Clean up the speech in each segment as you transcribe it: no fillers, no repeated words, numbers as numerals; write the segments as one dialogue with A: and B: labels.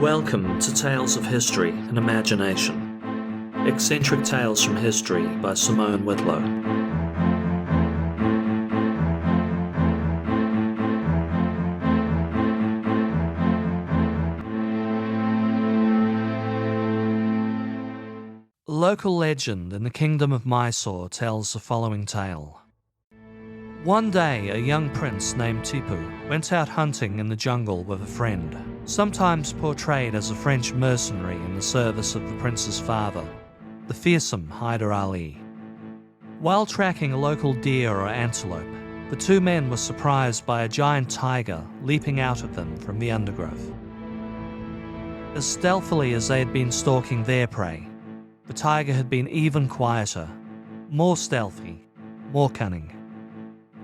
A: Welcome to Tales of History and Imagination. Eccentric Tales from History by Simone Whitlow. Local legend in the kingdom of Mysore tells the following tale. One day, a young prince named Tipu went out hunting in the jungle with a friend, sometimes portrayed as a French mercenary in the service of the prince's father, the fearsome Hyder Ali. While tracking a local deer or antelope, the two men were surprised by a giant tiger leaping out at them from the undergrowth. As stealthily as they had been stalking their prey, the tiger had been even quieter, more stealthy, more cunning.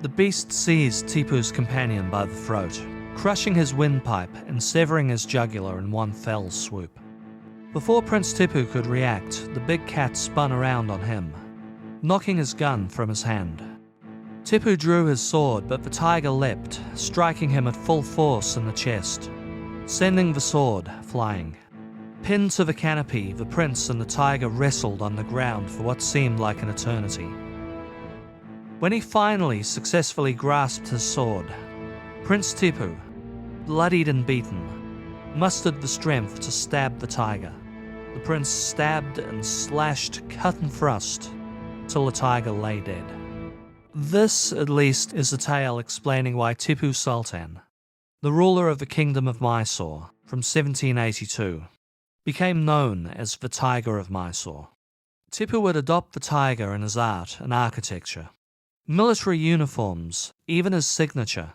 A: The beast seized Tipu's companion by the throat, crushing his windpipe and severing his jugular in one fell swoop. Before Prince Tipu could react, the big cat spun around on him, knocking his gun from his hand. Tipu drew his sword, but the tiger leapt, striking him at full force in the chest, sending the sword flying. Pinned to the canopy, the prince and the tiger wrestled on the ground for what seemed like an eternity. When he finally successfully grasped his sword, Prince Tipu, bloodied and beaten, mustered the strength to stab the tiger. The prince stabbed and slashed, cut and thrust, till the tiger lay dead. This, at least, is the tale explaining why Tipu Sultan, the ruler of the kingdom of Mysore from 1782, became known as the Tiger of Mysore. Tipu would adopt the tiger in his art and architecture, military uniforms, even his signature.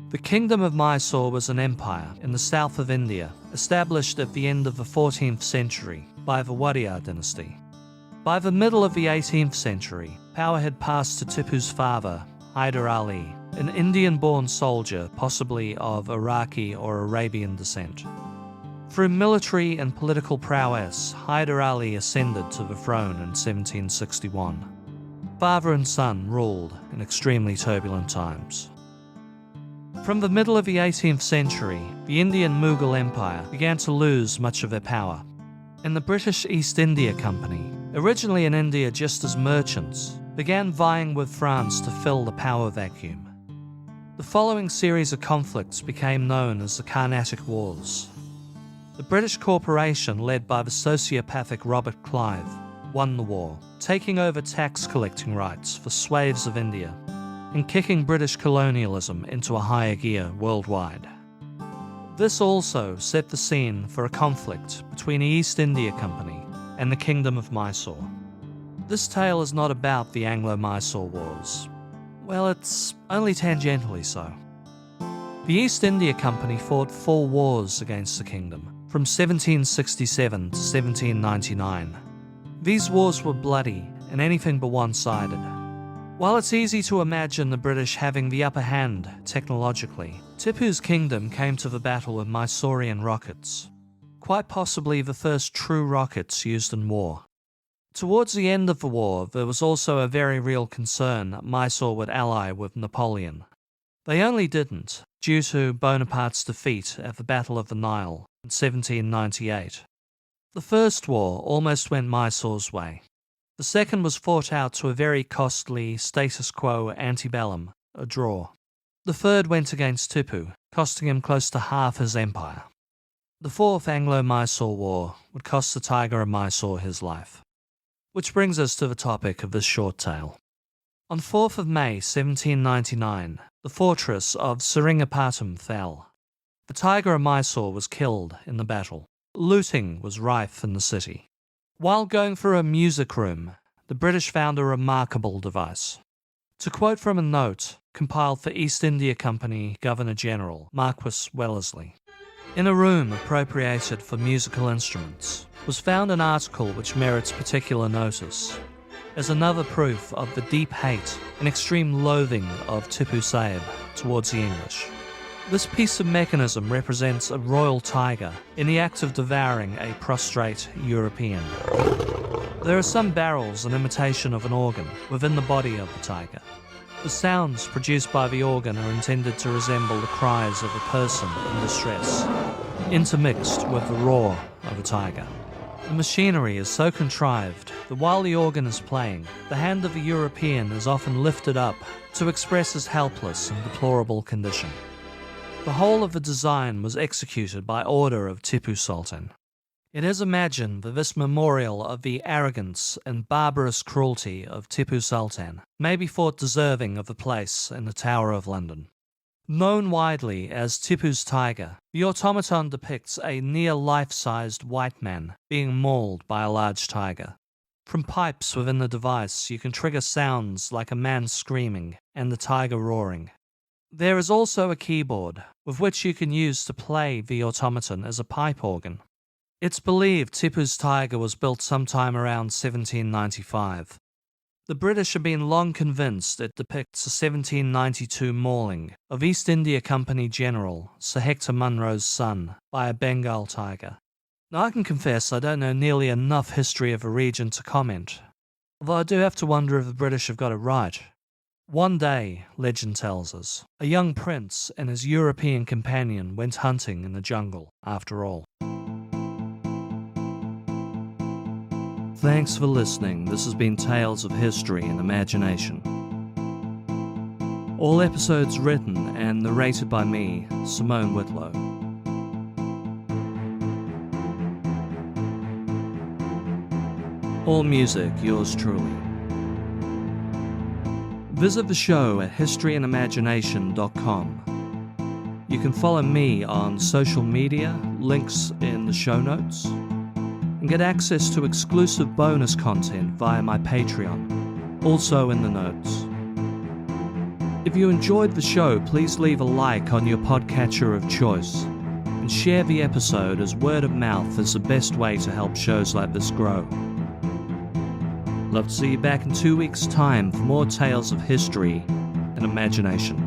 A: The kingdom of Mysore was an empire in the south of India, established at the end of the 14th century by the Wadiyar dynasty. By the middle of the 18th century, power had passed to Tipu's father, Hyder Ali, an Indian-born soldier, possibly of Iraqi or Arabian descent. Through military and political prowess, Hyder Ali ascended to the throne in 1761. Father and son ruled in extremely turbulent times. From the middle of the 18th century, the Indian Mughal Empire began to lose much of their power, and the British East India Company, originally in India just as merchants, began vying with France to fill the power vacuum. The following series of conflicts became known as the Carnatic Wars. The British corporation, led by the sociopathic Robert Clive, won the war, taking over tax-collecting rights for slaves of India and kicking British colonialism into a higher gear worldwide. This also set the scene for a conflict between the East India Company and the Kingdom of Mysore. This tale is not about the Anglo-Mysore Wars. Well, it's only tangentially so. The East India Company fought 4 wars against the kingdom, from 1767 to 1799. These wars were bloody and anything but one-sided. While it's easy to imagine the British having the upper hand technologically, Tipu's kingdom came to the battle with Mysorean rockets, quite possibly the first true rockets used in war. Towards the end of the war, there was also a very real concern that Mysore would ally with Napoleon. They only didn't, due to Bonaparte's defeat at the Battle of the Nile in 1798. The first war almost went Mysore's way. The second was fought out to a very costly status quo antebellum, a draw. The third went against Tipu, costing him close to half his empire. The fourth Anglo-Mysore War would cost the Tiger of Mysore his life. Which brings us to the topic of this short tale. On 4th of May 1799, the fortress of Seringapatam fell. The Tiger of Mysore was killed in the battle. Looting was rife in the city. While going through a music room, the British found a remarkable device. To quote from a note compiled for East India Company Governor-General Marquis Wellesley, "In a room appropriated for musical instruments was found an article which merits particular notice, as another proof of the deep hate and extreme loathing of Tipu Saib towards the English. This piece of mechanism represents a royal tiger in the act of devouring a prostrate European. There are some barrels in imitation of an organ within the body of the tiger. The sounds produced by the organ are intended to resemble the cries of a person in distress, intermixed with the roar of a tiger. The machinery is so contrived that while the organ is playing, the hand of a European is often lifted up to express his helpless and deplorable condition. The whole of the design was executed by order of Tipu Sultan. It is imagined that this memorial of the arrogance and barbarous cruelty of Tipu Sultan may be thought deserving of a place in the Tower of London. Known widely as Tipu's Tiger, the automaton depicts a near-life-sized white man being mauled by a large tiger. From pipes within the device, you can trigger sounds like a man screaming and the tiger roaring. There is also a keyboard, with which you can use to play the automaton as a pipe organ. It's believed Tipu's Tiger was built sometime around 1795. The British have been long convinced it depicts a 1792 mauling of East India Company General Sir Hector Munro's son by a Bengal tiger. Now I can confess I don't know nearly enough history of the region to comment, although I do have to wonder if the British have got it right. One day, legend tells us, a young prince and his European companion went hunting in the jungle after all. Thanks for listening. This has been Tales of History and Imagination. All episodes written and narrated by me, Simone Whitlow. All music, yours truly. Visit the show at historyandimagination.com. You can follow me on social media, links in the show notes, and get access to exclusive bonus content via my Patreon, also in the notes. If you enjoyed the show, please leave a like on your podcatcher of choice, and share the episode, as word of mouth is the best way to help shows like this grow. Love to see you back in 2 weeks' time for more tales of history and imagination.